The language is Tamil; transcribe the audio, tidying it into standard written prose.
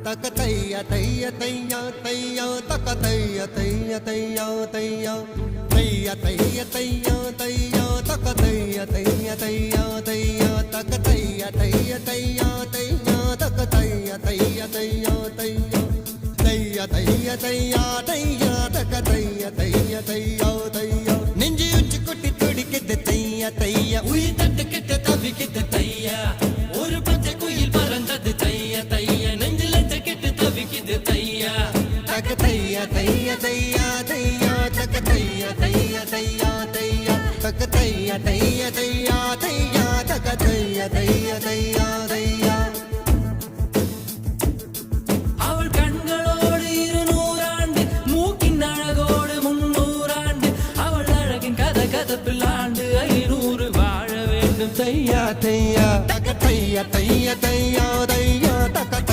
தக தைய தைய தையா தையா தக தைய தைய தையா தையா தைய தைய தையா தையா தக தைய தைய தையா தையா தக தைய தைய தையா தையா தக தைய தைய தையா தையா தைய தைய தையா தையா தக தைய தைய தையா தையா நெஞ்சு உச்சி கொட்டி துடிக்குது தையா தையா உயிர் தட்டு கிட்ட தவிக்குது தையா ஒரு பச்சை குயில் பறந்தது தையா தையா நெஞ்சில கிட்ட தவிக்குது தையா தக தைய தைய தையா தையா தக தைய தைய தையா தையா தக தைய தைய தையா தையா தக தைய தைய தையா தையா அவள் கண்களோடு 200 ஆண்டு மூக்கின் அழகோடு 300 ஆண்டு அவள் அழகின் கதப்பில் ஆண்டு 500 வாழ வேண்டும் தையா தையா தக தைய தைய தையா தையா தக